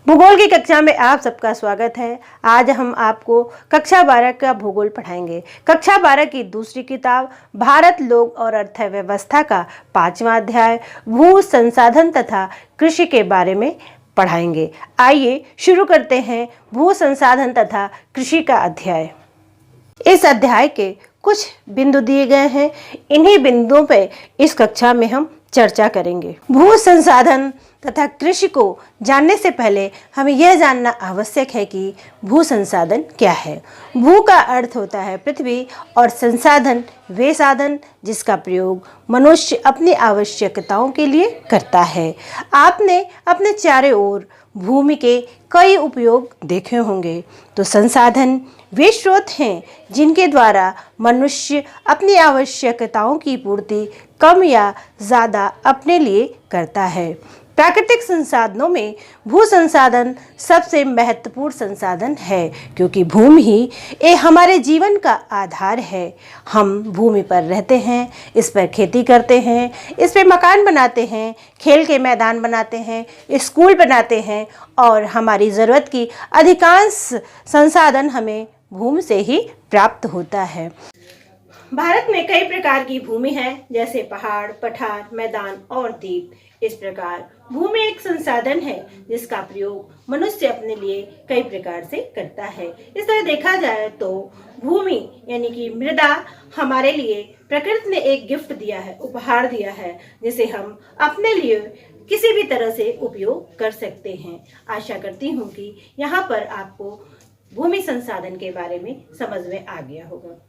भूगोल की कक्षा में आप सबका स्वागत है। आज हम आपको कक्षा 12 का भूगोल पढ़ाएंगे। कक्षा 12 की दूसरी किताब भारत, लोक और अर्थव्यवस्था का 5वां अध्याय भू संसाधन तथा कृषि के बारे में पढ़ाएंगे। आइए शुरू करते हैं भू संसाधन तथा कृषि का अध्याय। इस अध्याय के कुछ बिंदु दिए गए हैं, इन्हीं बिंदुओं पर इस कक्षा में हम चर्चा करेंगे। भू संसाधन तथा कृषि को जानने से पहले हमें यह जानना आवश्यक है कि भू संसाधन क्या है। भू का अर्थ होता है पृथ्वी और संसाधन वे साधन जिसका प्रयोग मनुष्य अपनी आवश्यकताओं के लिए करता है। आपने अपने चारों ओर भूमि के कई उपयोग देखे होंगे। तो संसाधन वे स्रोत हैं जिनके द्वारा मनुष्य अपनी आवश्यकताओं की पूर्ति कम या ज़्यादा अपने लिए करता है। प्राकृतिक संसाधनों में भू संसाधन सबसे महत्वपूर्ण संसाधन है, क्योंकि भूमि ही हमारे जीवन का आधार है। हम भूमि पर रहते हैं, इस पर खेती करते हैं, इस पर मकान बनाते हैं, खेल के मैदान बनाते हैं, स्कूल बनाते हैं और हमारी ज़रूरत की अधिकांश संसाधन हमें भूमि से ही प्राप्त होता है। भारत में कई प्रकार की भूमि है, जैसे पहाड़, पठार, मैदान और द्वीप। इस प्रकार भूमि एक संसाधन है जिसका प्रयोग मनुष्य अपने लिए कई प्रकार से करता है। इस तरह देखा जाए तो भूमि यानी कि मृदा हमारे लिए प्रकृति ने एक गिफ्ट दिया है, उपहार दिया है, जिसे हम अपने लिए किसी भी तरह से उपयोग कर सकते हैं। आशा करती हूँ कि यहाँ पर आपको भूमि संसाधन के बारे में समझ में आ गया होगा।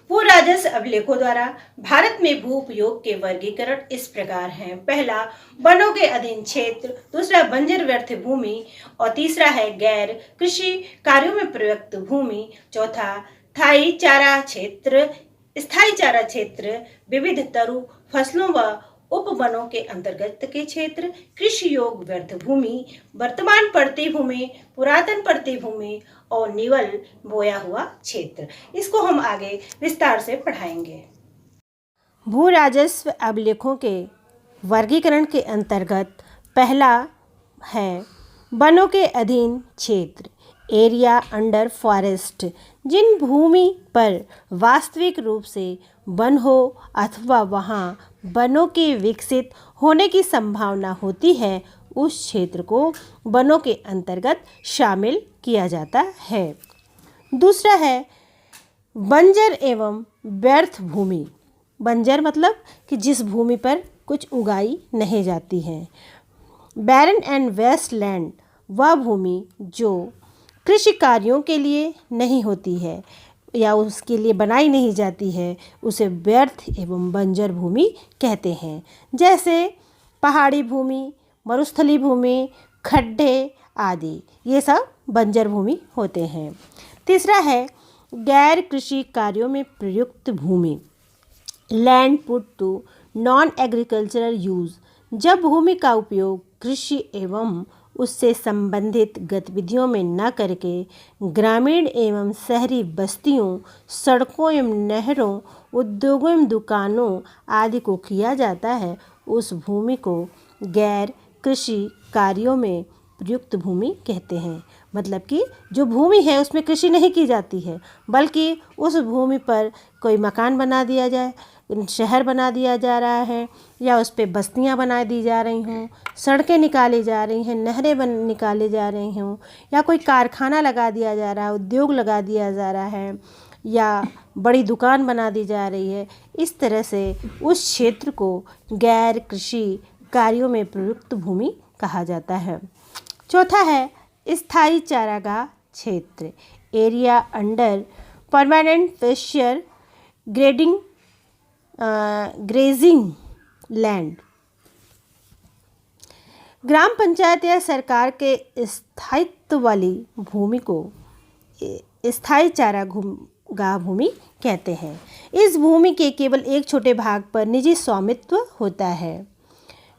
भू राजस्व अभिलेखों द्वारा भारत में भू उपयोग के वर्गीकरण इस प्रकार हैं। पहला, वनों के अधीन क्षेत्र, दूसरा बंजर व्यर्थ भूमि और तीसरा है गैर कृषि कार्यों में प्रयुक्त भूमि, चौथा स्थायी चारा क्षेत्र, विविध तरु फसलों व उपवनों के अंतर्गत के क्षेत्र, कृषि योग्य व्यर्थ भूमि, वर्तमान पड़ती भूमि, पुरातन पड़ती भूमि और निवल बोया हुआ क्षेत्र। इसको हम आगे विस्तार से पढ़ाएंगे। भू राजस्व अभिलेखों के वर्गीकरण के अंतर्गत पहला है वनों के अधीन क्षेत्र, एरिया अंडर फॉरेस्ट। जिन भूमि पर वास्तविक रूप से वन हो अथवा वहाँ वनों के विकसित होने की संभावना होती है, उस क्षेत्र को वनों के अंतर्गत शामिल किया जाता है। दूसरा है बंजर एवं व्यर्थ भूमि। बंजर मतलब कि जिस भूमि पर कुछ उगाई नहीं जाती है। बैरन एंड वेस्ट लैंड वह भूमि जो कृषि कार्यों के लिए नहीं होती है या उसके लिए बनाई नहीं जाती है, उसे व्यर्थ एवं बंजर भूमि कहते हैं। जैसे पहाड़ी भूमि, मरुस्थली भूमि, खड्डे आदि, ये सब बंजर भूमि होते हैं। तीसरा है गैर कृषि कार्यों में प्रयुक्त भूमि, land put to non agricultural use. जब भूमि का उपयोग कृषि एवं उससे संबंधित गतिविधियों में न करके ग्रामीण एवं शहरी बस्तियों, सड़कों एवं नहरों, उद्योगों एवं दुकानों आदि को किया जाता है, उस भूमि को गैर कृषि कार्यों में प्रयुक्त भूमि कहते हैं। मतलब कि जो भूमि है उसमें कृषि नहीं की जाती है, बल्कि उस भूमि पर कोई मकान बना दिया जाए, शहर बना दिया जा रहा है, या उस पर बस्तियाँ बना दी जा रही हों, सड़कें निकाली जा रही हैं, नहरें निकाले जा रही हों, या कोई कारखाना लगा दिया जा रहा है, उद्योग लगा दिया जा रहा है, या बड़ी दुकान बना दी जा रही है। इस तरह से उस क्षेत्र को गैर कृषि कार्यों में प्रयुक्त भूमि कहा जाता है। चौथा है स्थायी चारागाह क्षेत्र, area under permanent pasture grazing land. ग्राम पंचायत या सरकार के स्थायित्व वाली भूमि को स्थायी चारागाह भूमि कहते हैं। इस भूमि के केवल एक छोटे भाग पर निजी स्वामित्व होता है।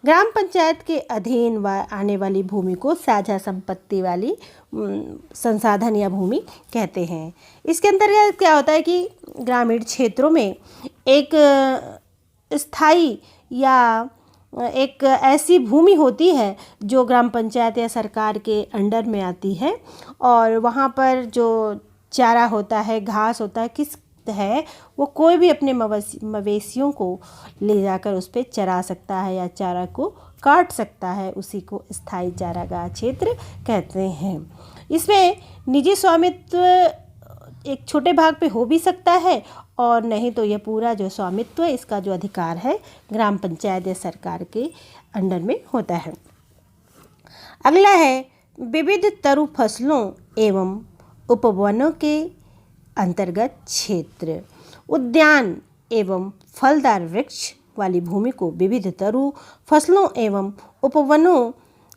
ग्राम पंचायत के अधीन आने वाली भूमि को साझा संपत्ति वाली संसाधन या भूमि कहते हैं। इसके अंतर्गत क्या होता है कि ग्रामीण क्षेत्रों में एक स्थायी या एक ऐसी भूमि होती है जो ग्राम पंचायत या सरकार के अंडर में आती है, और वहाँ पर जो चारा होता है, घास होता है, किस है वो कोई भी अपने मवेशियों को ले जाकर उस पर चरा सकता है या चारा को काट सकता है। उसी को स्थायी चारागाह क्षेत्र कहते हैं। इसमें निजी स्वामित्व एक छोटे भाग पे हो भी सकता है, और नहीं तो यह पूरा जो स्वामित्व है, इसका जो अधिकार है, ग्राम पंचायत या सरकार के अंडर में होता है। अगला है विविध तरु फसलों एवं उपवनों के अंतर्गत क्षेत्र। उद्यान एवं फलदार वृक्ष वाली भूमि को विविध तरु फसलों एवं उपवनों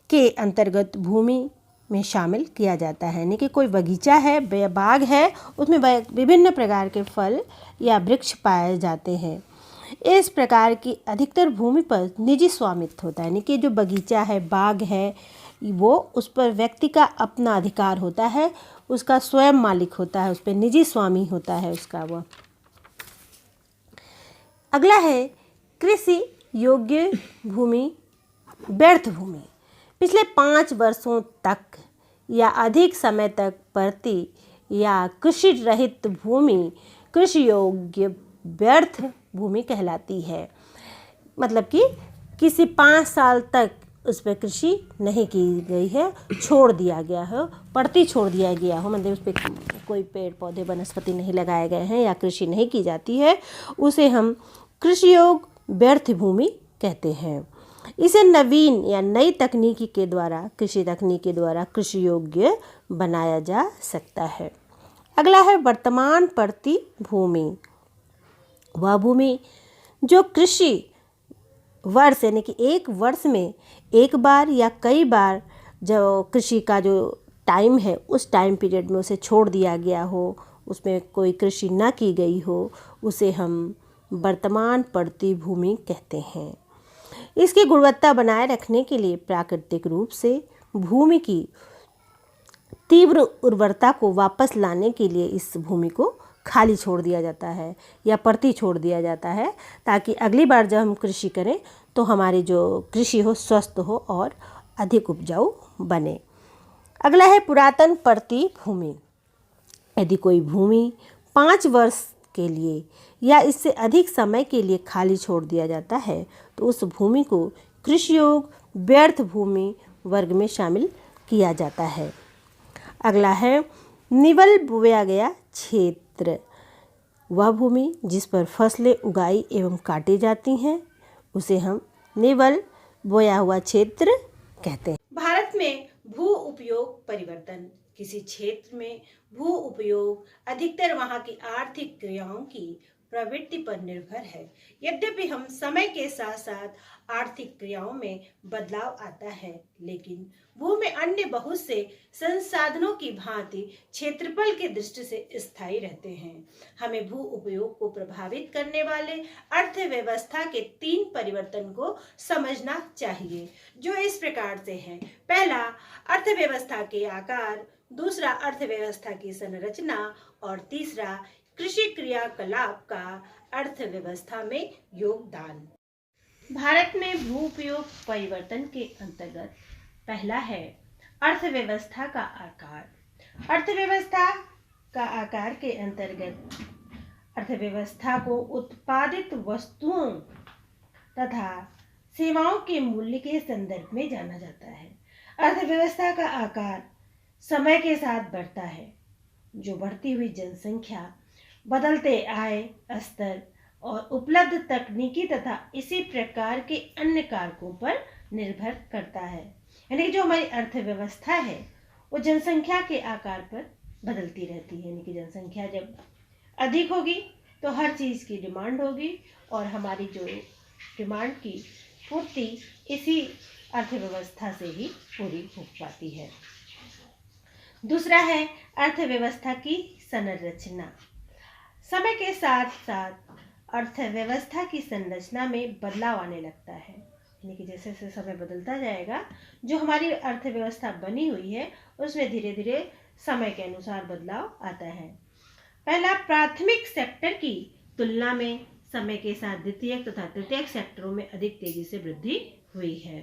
के अंतर्गत भूमि में शामिल किया जाता है। यानी कि कोई बगीचा है, बाग है, उसमें विभिन्न प्रकार के फल या वृक्ष पाए जाते हैं। इस प्रकार की अधिकतर भूमि पर निजी स्वामित्व होता है। यानी कि जो बगीचा है, बाग है, वो उस पर व्यक्ति का अपना अधिकार होता है, उसका स्वयं मालिक होता है, उस पर निजी स्वामी होता है उसका वह। अगला है कृषि योग्य भूमि, व्यर्थ भूमि। पिछले 5 वर्षों तक या अधिक समय तक पड़ती या कृषि रहित भूमि कृषि योग्य व्यर्थ भूमि कहलाती है। मतलब कि किसी 5 साल तक उस पर कृषि नहीं की गई है, छोड़ दिया गया है, पड़ती छोड़ दिया गया हो, मतलब उस पर कोई पेड़ पौधे वनस्पति नहीं लगाए गए हैं या कृषि नहीं की जाती है, उसे हम कृषि योग्य व्यर्थ भूमि कहते हैं। इसे नवीन या नई तकनीकी के द्वारा, कृषि तकनीकी द्वारा कृषि योग्य बनाया जा सकता है। अगला है वर्तमान पड़ती भूमि। वह भूमि जो कृषि वर्ष यानी कि एक वर्ष में एक बार या कई बार जो कृषि का जो टाइम है, उस टाइम पीरियड में उसे छोड़ दिया गया हो, उसमें कोई कृषि ना की गई हो, उसे हम वर्तमान पड़ती भूमि कहते हैं। इसकी गुणवत्ता बनाए रखने के लिए प्राकृतिक रूप से भूमि की तीव्र उर्वरता को वापस लाने के लिए इस भूमि को खाली छोड़ दिया जाता है या पड़ती छोड़ दिया जाता है, ताकि अगली बार जब हम कृषि करें तो हमारी जो कृषि हो स्वस्थ हो और अधिक उपजाऊ बने। अगला है पुरातन पड़ती भूमि। यदि कोई भूमि 5 वर्ष के लिए या इससे अधिक समय के लिए खाली छोड़ दिया जाता है तो उस भूमि को कृषि योग्य व्यर्थ भूमि वर्ग में शामिल किया जाता है। अगला है निवल बोया गया क्षेत्र। वह भूमि जिस पर फसलें उगाई एवं काटी जाती हैं उसे हम निवल बोया हुआ क्षेत्र कहते हैं। भारत में भू उपयोग परिवर्तन। किसी क्षेत्र में भू उपयोग अधिकतर वहां की आर्थिक क्रियाओं की प्रवृत्ति पर निर्भर है। यद्यपि हम समय के साथ साथ आर्थिक क्रियाओं में बदलाव आता है, लेकिन भूमि अन्य बहुत से संसाधनों की भांति क्षेत्रफल की दृष्टि से स्थायी रहते हैं। हमें भू उपयोग को प्रभावित करने वाले अर्थव्यवस्था के 3 परिवर्तन को समझना चाहिए, जो इस प्रकार से हैं। पहला, अर्थव्यवस्था के आकार। दूसरा, अर्थव्यवस्था की संरचना। और तीसरा, कृषि क्रियाकलाप का अर्थव्यवस्था में योगदान। भारत में भू उपयोग परिवर्तन के अंतर्गत पहला है अर्थव्यवस्था का आकार। अर्थव्यवस्था का आकार के अंतर्गत अर्थव्यवस्था को उत्पादित वस्तुओं तथा सेवाओं के मूल्य के संदर्भ में जाना जाता है। अर्थव्यवस्था का आकार समय के साथ बढ़ता है, जो बढ़ती हुई जनसंख्या, बदलते आय स्तर और उपलब्ध तकनीकी तथा इसी प्रकार के अन्य कारकों पर निर्भर करता है। यानी जो हमारी अर्थव्यवस्था है वो जनसंख्या के आकार पर बदलती रहती है। यानी कि जनसंख्या जब अधिक होगी तो हर चीज़ की डिमांड होगी, और हमारी जो डिमांड की पूर्ति इसी अर्थव्यवस्था से ही पूरी हो पाती है। दूसरा है अर्थव्यवस्था की संरचना। समय के साथ साथ अर्थव्यवस्था की संरचना में बदलाव आने लगता है। यानी कि जैसे जैसे समय बदलता जाएगा, जो हमारी अर्थव्यवस्था बनी हुई है उसमें धीरे धीरे समय के अनुसार बदलाव आता है। पहला, प्राथमिक सेक्टर की तुलना में समय के साथ द्वितीयक तथा तृतीयक सेक्टरों में अधिक तेजी से वृद्धि हुई है।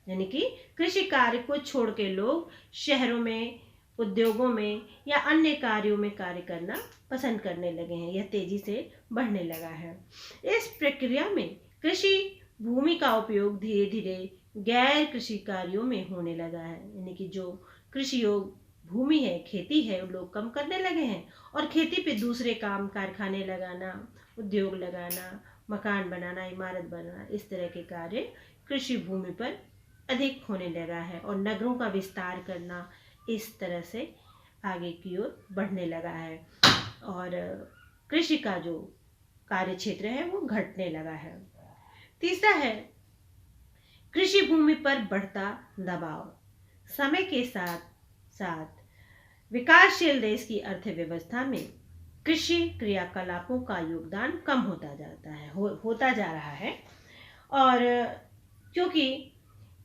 यानी कि कृषि कार्य को छोड़ के लोग शहरों में, उद्योगों में या अन्य कार्यों में कार्य करना पसंद करने लगे हैं। यह तेजी से बढ़ने लगा है। इस प्रक्रिया में कृषि भूमि का उपयोग धीरे धीरे गैर कृषि कार्यों में होने लगा है। यानी कि जो कृषि योग भूमि है, खेती है, लोग कम करने लगे हैं और खेती पे दूसरे काम, कारखाने लगाना, उद्योग लगाना, मकान बनाना, इमारत बनाना, इस तरह के कार्य कृषि भूमि पर अधिक होने लगा है और नगरों का विस्तार करना इस तरह से आगे की ओर बढ़ने लगा है और कृषि का जो कार्य क्षेत्र है वो घटने लगा है। तीसरा है कृषि भूमि पर बढ़ता दबाव। समय के साथ साथ विकासशील देश की अर्थव्यवस्था में कृषि क्रियाकलापों का योगदान कम होता जाता है, होता जा रहा है और क्योंकि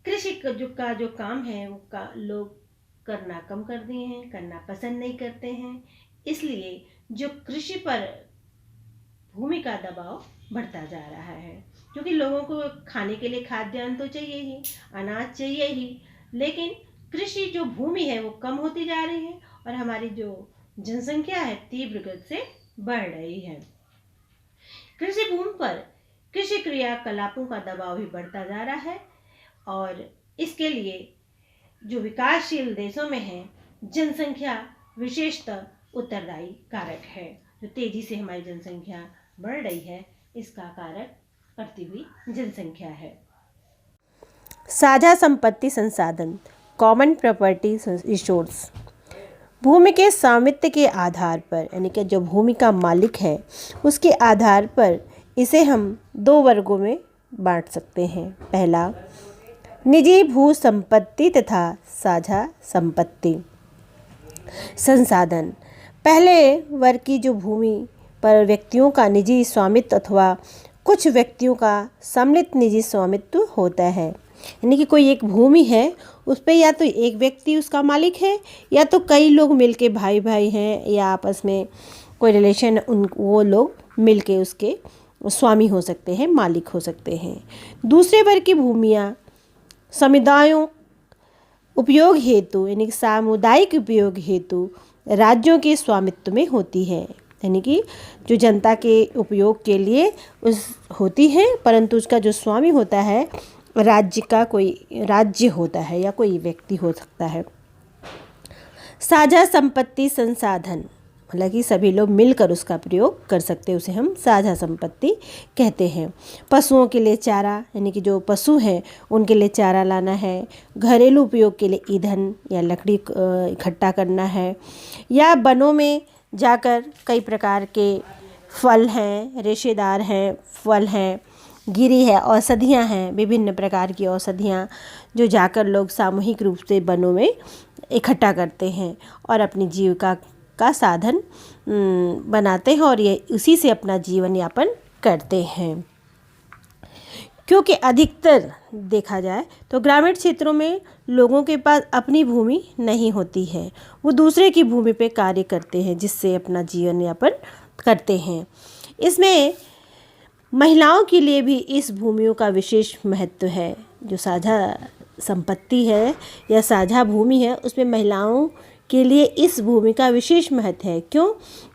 कृषि का जो काम है वो लोग करना कम कर दिए हैं, करना पसंद नहीं करते हैं, इसलिए जो कृषि पर भूमि का दबाव बढ़ता जा रहा है। क्योंकि लोगों को खाने के लिए खाद्यान्न तो चाहिए ही, अनाज चाहिए ही, लेकिन कृषि जो भूमि है वो कम होती जा रही है और हमारी जो जनसंख्या है तीव्र गति से बढ़ रही है। कृषि भूमि पर कृषि क्रियाकलापों का दबाव भी बढ़ता जा रहा है और इसके लिए जो विकासशील देशों में है जनसंख्या विशेषतः उत्तरदायी कारक है। जो तेजी से हमारी जनसंख्या बढ़ रही है इसका कारक बढ़ती हुई जनसंख्या है। साझा संपत्ति संसाधन, कॉमन प्रॉपर्टी रिसोर्स। भूमि के स्वामित्व के आधार पर, यानी कि जो भूमि का मालिक है उसके आधार पर इसे हम दो वर्गों में बांट सकते हैं। पहला, निजी भू संपत्ति तथा साझा संपत्ति संसाधन। पहले वर्ग की जो भूमि पर व्यक्तियों का निजी स्वामित्व अथवा कुछ व्यक्तियों का सम्मिलित निजी स्वामित्व होता है। यानी कि कोई एक भूमि है उस पर या तो एक व्यक्ति उसका मालिक है या तो कई लोग मिलके भाई भाई हैं या आपस में कोई रिलेशन, वो लोग मिलके उसके स्वामी हो सकते हैं, मालिक हो सकते हैं। दूसरे वर्ग की भूमियाँ समुदायों उपयोग हेतु, यानी कि सामुदायिक उपयोग हेतु राज्यों के स्वामित्व में होती है। यानी कि जो जनता के उपयोग के लिए उस होती है, परंतु उसका जो स्वामी होता है राज्य का कोई राज्य होता है या कोई व्यक्ति हो सकता है। साझा संपत्ति संसाधन, मतलब कि सभी लोग मिलकर उसका प्रयोग कर सकते हैं, उसे हम साझा संपत्ति कहते हैं। पशुओं के लिए चारा, यानी कि जो पशु हैं उनके लिए चारा लाना है, घरेलू उपयोग के लिए ईंधन या लकड़ी इकट्ठा करना है, या वनों में जाकर कई प्रकार के फल हैं, रेशेदार हैं, फल हैं, गिरी है, औषधियाँ हैं, विभिन्न प्रकार की औषधियाँ जो जाकर लोग सामूहिक रूप से वनों में इकट्ठा करते हैं और अपनी जीविका का साधन बनाते हैं और ये उसी से अपना जीवन यापन करते हैं। क्योंकि अधिकतर देखा जाए तो ग्रामीण क्षेत्रों में लोगों के पास अपनी भूमि नहीं होती है, वो दूसरे की भूमि पे कार्य करते हैं जिससे अपना जीवन यापन करते हैं। इसमें महिलाओं के लिए भी इस भूमियों का विशेष महत्व है। जो साझा संपत्ति है या साझा भूमि है उसमें महिलाओं के लिए इस भूमि का विशेष महत्व है। क्यों?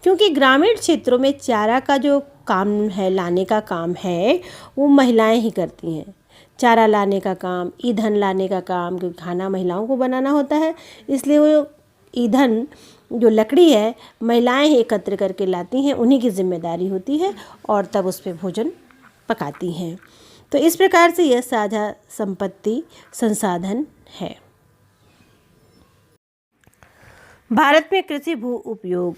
क्योंकि ग्रामीण क्षेत्रों में चारा का जो काम है, लाने का काम है, वो महिलाएं ही करती हैं। चारा लाने का काम, ईंधन लाने का काम, क्योंकि खाना महिलाओं को बनाना होता है, इसलिए वो ईंधन जो लकड़ी है महिलाएं ही एकत्र करके लाती हैं, उन्हीं की जिम्मेदारी होती है और तब उस पर भोजन पकाती हैं। तो इस प्रकार से यह साझा संपत्ति संसाधन है। भारत में कृषि भू उपयोग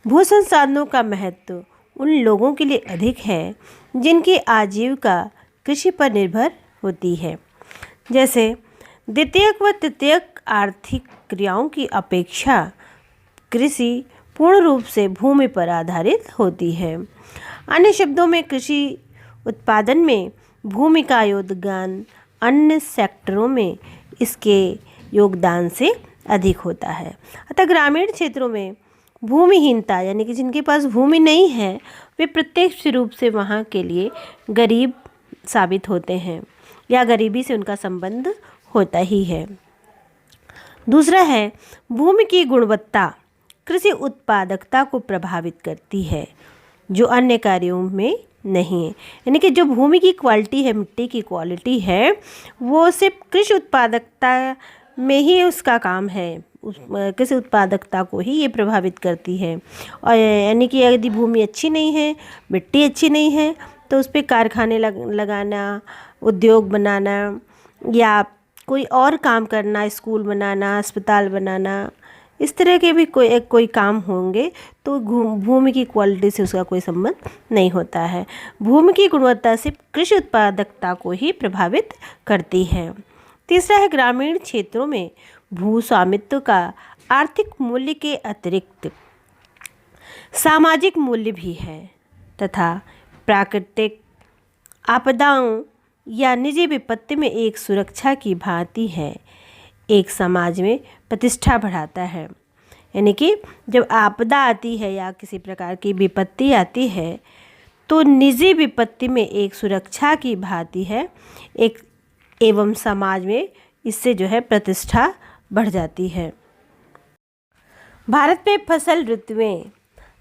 भू संसाधनों का महत्व उन लोगों के लिए अधिक है जिनकी आजीविका कृषि पर निर्भर होती है। जैसे द्वितीयक व तृतीयक आर्थिक क्रियाओं की अपेक्षा कृषि पूर्ण रूप से भूमि पर आधारित होती है। अन्य शब्दों में कृषि उत्पादन में भूमि का योगदान अन्य सेक्टरों में इसके योगदान से अधिक होता है। अतः ग्रामीण क्षेत्रों में भूमिहीनता यानी कि जिनके पास भूमि नहीं है वे प्रत्यक्ष रूप से वहाँ के लिए गरीब साबित होते हैं या गरीबी से उनका संबंध होता ही है। दूसरा है भूमि की गुणवत्ता कृषि उत्पादकता को प्रभावित करती है जो अन्य कार्यों में नहीं है। यानी कि जो भूमि की क्वालिटी है, मिट्टी की क्वालिटी है, वो सिर्फ कृषि उत्पादकता में ही उसका काम है, उस कृषि उत्पादकता को ही ये प्रभावित करती है। और यानी कि यदि भूमि अच्छी नहीं है, मिट्टी अच्छी नहीं है, तो उस पर कारखाने लगाना, उद्योग बनाना या कोई और काम करना, स्कूल बनाना, अस्पताल बनाना, इस तरह के भी कोई काम होंगे तो भूमि की क्वालिटी से उसका कोई संबंध नहीं होता है। भूमि की गुणवत्ता सिर्फ कृषि उत्पादकता को ही प्रभावित करती है। तीसरा है ग्रामीण क्षेत्रों में भू स्वामित्व का आर्थिक मूल्य के अतिरिक्त सामाजिक मूल्य भी है तथा प्राकृतिक आपदाओं या निजी विपत्ति में एक सुरक्षा की भांति है, एक समाज में प्रतिष्ठा बढ़ाता है। यानी कि जब आपदा आती है या किसी प्रकार की विपत्ति आती है तो निजी विपत्ति में एक सुरक्षा की भांति है, एक एवं समाज में इससे जो है प्रतिष्ठा बढ़ जाती है। भारत में फसल ऋतुएं,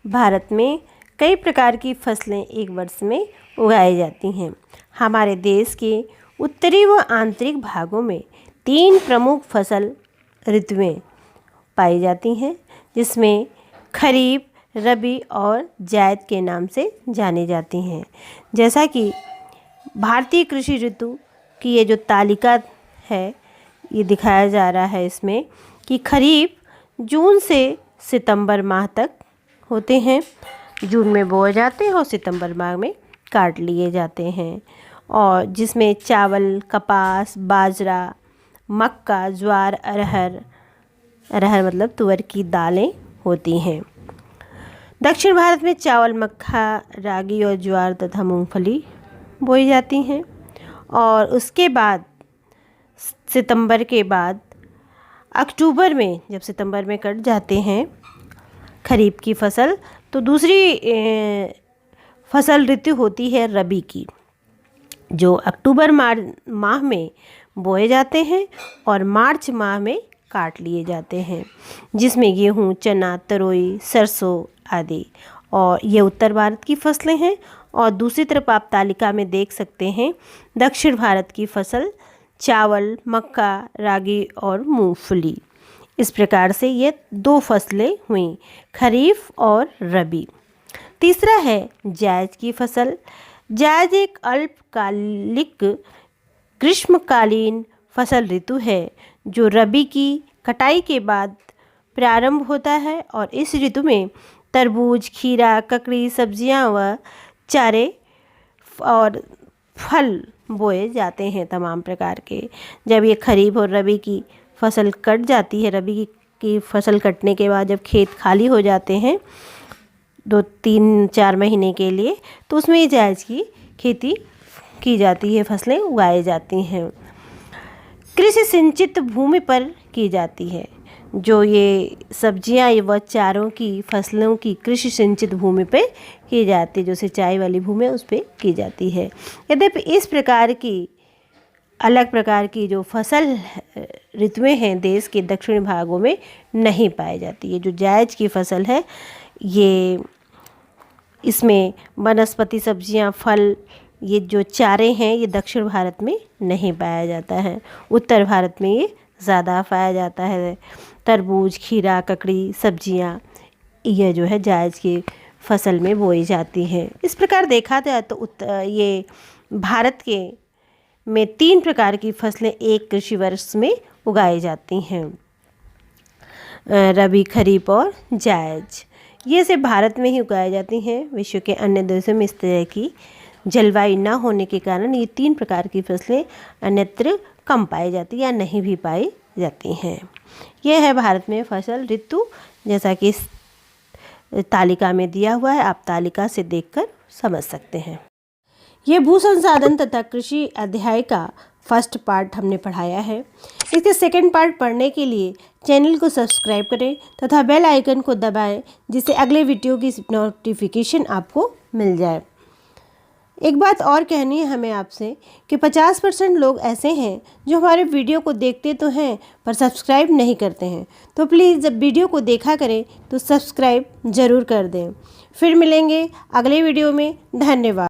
भारत में कई प्रकार की फसलें एक वर्ष में उगाई जाती हैं। हमारे देश के उत्तरी व आंतरिक भागों में 3 प्रमुख फसल ऋतुएं पाई जाती हैं, जिसमें खरीफ, रबी और जायद के नाम से जानी जाती हैं। जैसा कि भारतीय कृषि ऋतु की ये जो तालिका है, ये दिखाया जा रहा है इसमें कि खरीफ जून से सितंबर माह तक होते हैं, जून में बोए जाते हैं और सितंबर माह में काट लिए जाते हैं, और जिसमें चावल, कपास, बाजरा, मक्का, ज्वार, अरहर मतलब तुअर की दालें होती हैं। दक्षिण भारत में चावल, मक्का, रागी और ज्वार तथा मूंगफली बोई जाती हैं, और उसके बाद सितंबर के बाद अक्टूबर में, जब सितंबर में कट जाते हैं खरीफ की फसल, तो दूसरी फसल ऋतु होती है रबी की, जो अक्टूबर माह में बोए जाते हैं और मार्च माह में काट लिए जाते हैं, जिसमें गेहूँ, चना, तरोई, सरसों आदि, और ये उत्तर भारत की फसलें हैं। और दूसरी तरफ आप तालिका में देख सकते हैं दक्षिण भारत की फसल चावल, मक्का, रागी और मूंगफली। इस प्रकार से ये 2 फसलें हुई, खरीफ और रबी। तीसरा है जायद की फसल। जायद एक अल्पकालिक ग्रीष्मकालीन फसल ऋतु है जो रबी की कटाई के बाद प्रारंभ होता है, और इस ऋतु में तरबूज, खीरा, ककड़ी, सब्जियां व चारे और फल बोए जाते हैं तमाम प्रकार के। जब ये खरीफ और रबी की फसल कट जाती है, रबी की फसल कटने के बाद जब खेत खाली हो जाते हैं 2-3-4 महीने के लिए, तो उसमें ये जायद की खेती की जाती है, फसलें उगाई जाती हैं। कृषि सिंचित भूमि पर की जाती है, जो ये सब्जियां व चारों की फसलों की कृषि सिंचित भूमि पे की जाती है, जो सिंचाई वाली भूमि है उस पर की जाती है। यद्यपि इस प्रकार की अलग प्रकार की जो फसल ऋतुएं हैं देश के दक्षिणी भागों में नहीं पाई जाती है। जो जायद की फसल है, ये इसमें वनस्पति, सब्जियां, फल, ये जो चारे हैं ये दक्षिण भारत में नहीं पाया जाता है, उत्तर भारत में ये ज़्यादा पाया जाता है। तरबूज, खीरा, ककड़ी, सब्जियां ये जो है जायद की फसल में बोई जाती हैं। इस प्रकार देखा जाए तो ये भारत के में 3 प्रकार की फसलें एक कृषि वर्ष में उगाई जाती हैं, रबी, खरीफ और जायद। ये सिर्फ भारत में ही उगाई जाती हैं। विश्व के अन्य देशों में इस तरह की जलवायु न होने के कारण ये 3 प्रकार की फसलें अन्यत्र कम पाई जाती या नहीं भी पाई जाती हैं। यह है भारत में फसल ऋतु, जैसा कि इस तालिका में दिया हुआ है, आप तालिका से देखकर समझ सकते हैं। ये भू संसाधन तथा कृषि अध्याय का फर्स्ट पार्ट हमने पढ़ाया है। इसके सेकंड पार्ट पढ़ने के लिए चैनल को सब्सक्राइब करें तथा बेल आइकन को दबाएं, जिससे अगले वीडियो की नोटिफिकेशन आपको मिल जाए। एक बात और कहनी है हमें आपसे कि 50% लोग ऐसे हैं जो हमारे वीडियो को देखते तो हैं पर सब्सक्राइब नहीं करते हैं। तो प्लीज़ जब वीडियो को देखा करें तो सब्सक्राइब ज़रूर कर दें। फिर मिलेंगे अगले वीडियो में। धन्यवाद।